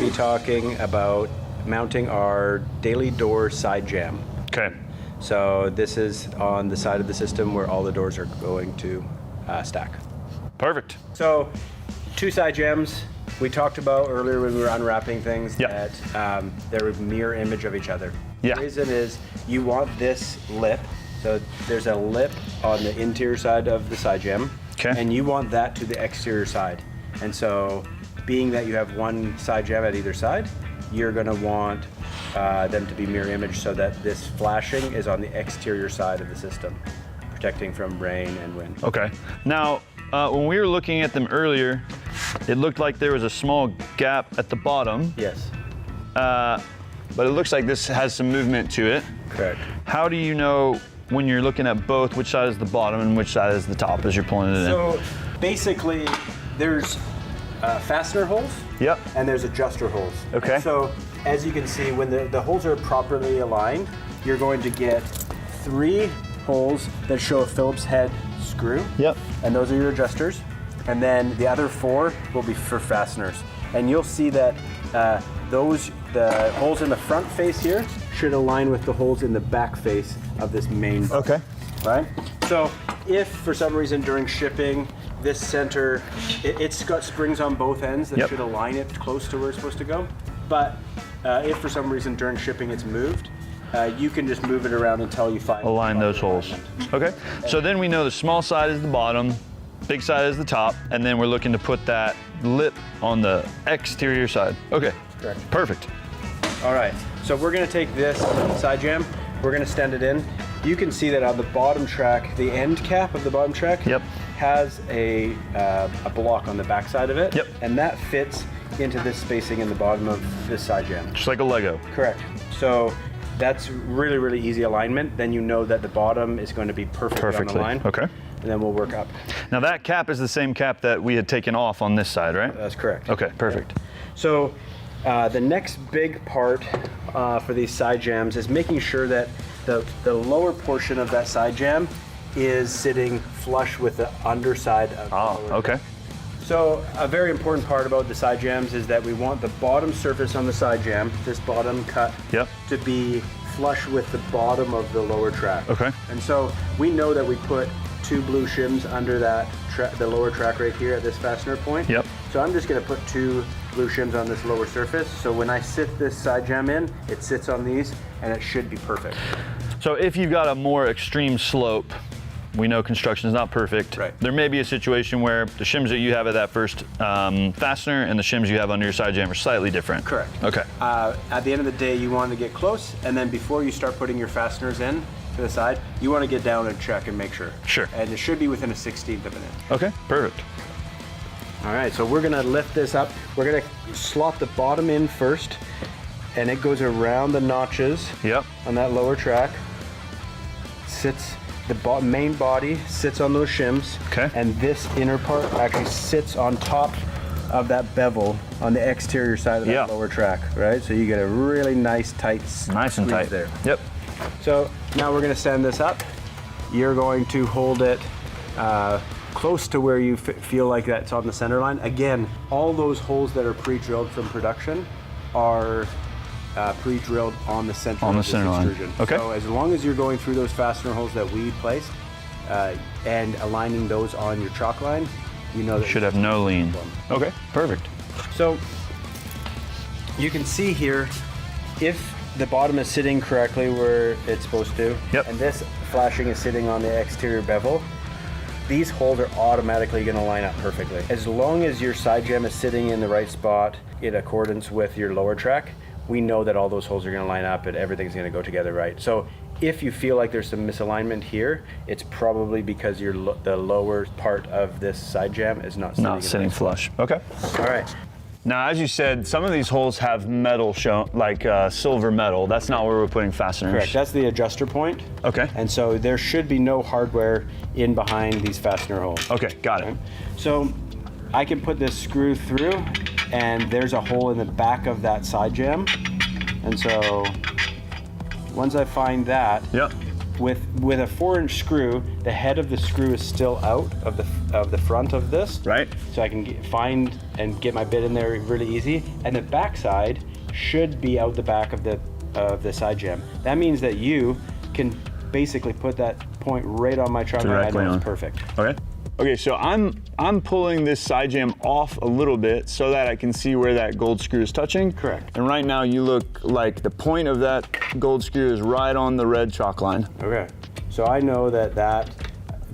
be talking about mounting our daily door side jamb. Okay. So this is on the side of the system where all the doors are going to stack. Perfect. So 2 side jambs. We talked about earlier when we were unwrapping things that they're a mirror image of each other. Yeah. The reason is you want this lip. So there's a lip on the interior side of the side jamb. Okay. And you want that to the exterior side. And so being that you have one side jamb at either side, you're gonna want them to be mirror image so that this flashing is on the exterior side of the system, protecting from rain and wind. Okay. Now, when we were looking at them earlier, it looked like there was a small gap at the bottom. Yes. But it looks like this has some movement to it. Correct. How do you know when you're looking at both, which side is the bottom and which side is the top as you're pulling it in? So basically, there's fastener holes. Yep. And there's adjuster holes. Okay. And so as you can see, when the holes are properly aligned, you're going to get 3 holes that show a Phillips head screw. Yep. And those are your adjusters. And then the other 4 will be for fasteners. And you'll see that the holes in the front face here should align with the holes in the back face of this main body. Okay. Right? So if for some reason during shipping, this center, it's got springs on both ends that should align it close to where it's supposed to go. But if for some reason during shipping it's moved, you can just move it around until you find align those holes. Okay. So then we know the small side is the bottom, big side is the top, and then we're looking to put that lip on the exterior side. Okay. Correct. Perfect. All right. So we're going to take this side jamb, we're going to stand it in. You can see that on the bottom track, the end cap of the bottom track has a block on the back side of it. Yep. And that fits into this spacing in the bottom of this side jamb. Just like a Lego. Correct. So that's really, really easy alignment. Then you know that the bottom is going to be perfectly on the line. Okay. And then we'll work up. Now that cap is the same cap that we had taken off on this side, right? That's correct. Okay, perfect. So the next big part for these side jambs is making sure that the lower portion of that side jamb is sitting flush with the underside of the lower okay. jamb. So a very important part about the side jambs is that we want the bottom surface on the side jamb, this bottom cut, to be flush with the bottom of the lower track. Okay. And so we know that we put 2 blue shims under that the lower track right here at this fastener point. Yep. So I'm just going to put 2 blue shims on this lower surface. So when I sit this side jamb in, it sits on these and it should be perfect. So if you've got a more extreme slope, we know construction is not perfect. Right. There may be a situation where the shims that you have at that first fastener and the shims you have under your side jamb are slightly different. Correct. Okay. At the end of the day, you want to get close, and then before you start putting your fasteners in to the side, you want to get down and check and make sure. Sure. And it should be within a 16th of an inch. Okay, perfect. All right, so we're gonna lift this up. We're gonna slot the bottom in first, and it goes around the notches on that lower track. Sits, the main body sits on those shims, and this inner part actually sits on top of that bevel on the exterior side of that lower track, right? So you get a really nice tight nice and tight there. Yep. So now we're gonna stand this up. You're going to hold it close to where you feel like that's on the center line. Again, all those holes that are pre-drilled from production are pre-drilled on the center line. Okay. So as long as you're going through those fastener holes that we placed and aligning those on your chalk line, you know that should have no lean. Okay, perfect. So you can see here, if the bottom is sitting correctly where it's supposed to, and this flashing is sitting on the exterior bevel, these holes are automatically going to line up perfectly. As long as your side jamb is sitting in the right spot in accordance with your lower track, we know that all those holes are going to line up and everything's going to go together right. So if you feel like there's some misalignment here, it's probably because the lower part of this side jamb is not sitting flush. Okay. All right. Now, as you said, some of these holes have metal shown, like silver metal. That's not where we're putting fasteners. Correct. That's the adjuster point. Okay. And so there should be no hardware in behind these fastener holes. Okay, got it. So I can put this screw through, and there's a hole in the back of that side jamb. And so once I find that, with a 4-inch screw, the head of the screw is still out of the front of this. Right. So I can find and get my bit in there really easy. And the backside should be out the back of the side jamb. That means that you can basically put that point right on my truck. Directly on. It's perfect. Okay. Okay, so I'm pulling this side jamb off a little bit so that I can see where that gold screw is touching. Correct. And right now you look like the point of that gold screw is right on the red chalk line. Okay. So I know that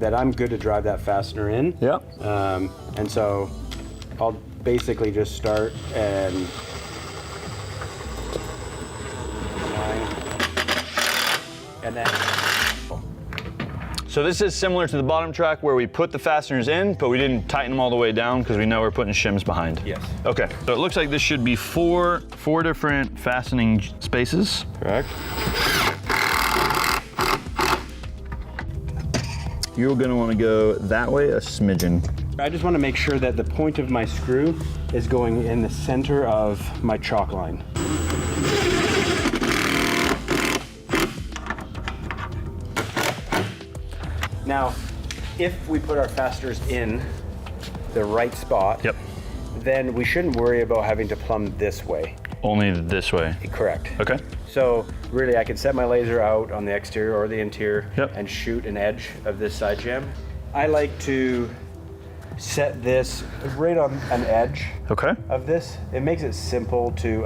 I'm good to drive that fastener in. Yep. And so I'll basically just start and then. So this is similar to the bottom track where we put the fasteners in, but we didn't tighten them all the way down because we know we're putting shims behind. Yes. Okay, so it looks like this should be four different fastening spaces. Correct. You're gonna wanna go that way a smidgen. I just want to make sure that the point of my screw is going in the center of my chalk line. Now, if we put our fasteners in the right spot, Yep. then we shouldn't worry about having to plumb this way. Only this way. Correct. Okay. So really I can set my laser out on the exterior or the interior Yep. and shoot an edge of this side jamb. I like to set this right on an edge Okay. of this. It makes it simple to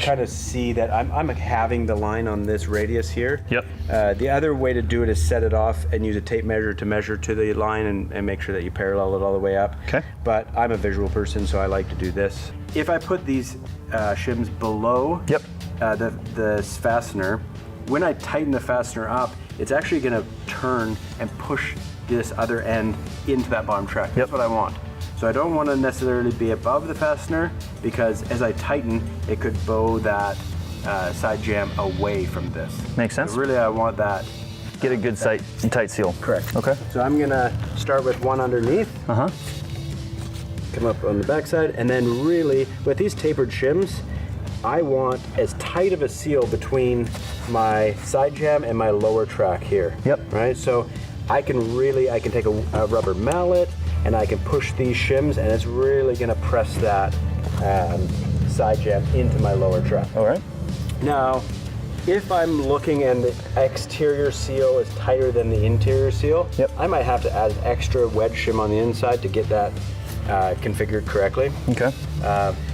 kind of see that I'm having the line on this radius here. Yep. The other way to do it is set it off and use a tape measure to measure to the line and make sure that you parallel it all the way up. Okay. But I'm a visual person, so I like to do this. If I put these shims below Yep. the fastener, when I tighten the fastener up, it's actually going to turn and push this other end into that bottom track. That's what I want. So I don't want to necessarily be above the fastener because as I tighten, it could bow that side jamb away from this. Makes sense. So really, I want that. Get a good tight seal. Correct. Okay. So I'm going to start with one underneath. Uh-huh. Come up on the backside, and then really, with these tapered shims, I want as tight of a seal between my side jamb and my lower track here. Yep. Right, so I can take a rubber mallet and I can push these shims and it's really gonna press that side jamb into my lower track. All right. Now, if I'm looking and the exterior seal is tighter than the interior seal, Yep. I might have to add an extra wedge shim on the inside to get that configured correctly. Okay.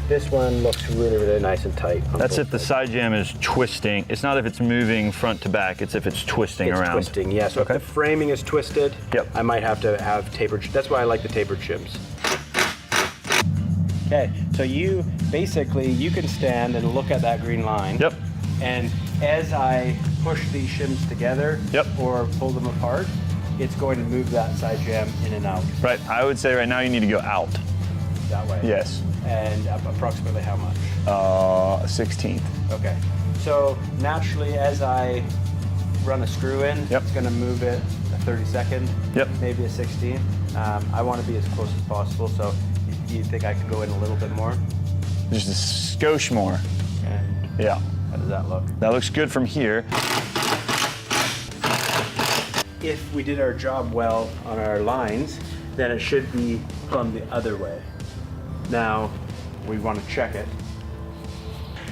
This one looks really, really nice and tight. That's if the side jamb is twisting. It's not if it's moving front to back, it's if it's twisting around. It's twisting, yeah. So Okay. if the framing is twisted, Yep. I might have to have tapered. That's why I like the tapered shims. Okay, so you can stand and look at that green line. Yep. And as I push these shims together Yep. or pull them apart, it's going to move that side jamb in and out Right. I would say right now you need to go out. that way. Yes. And approximately how much? 16th. Okay. So naturally, as I run a screw in, Yep. it's going to move it a 32nd, Yep. maybe a 16th. I want to be as close as possible, so do you think I could go in a little bit more? Just a skosh more. And Yeah. how does that look? That looks good from here. If we did our job well on our lines, then it should be from the other way. Now, we want to check it.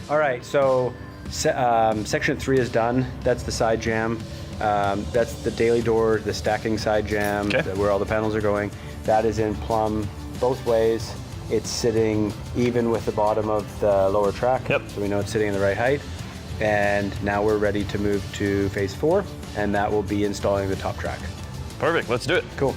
All right, so section 3 is done. That's the side jamb. That's the daily door, the stacking side jamb, Okay. where all the panels are going. That is in plumb both ways. It's sitting even with the bottom of the lower track. Yep. So we know it's sitting in the right height. And now we're ready to move to phase 4, and that will be installing the top track. Perfect. Let's do it. Cool.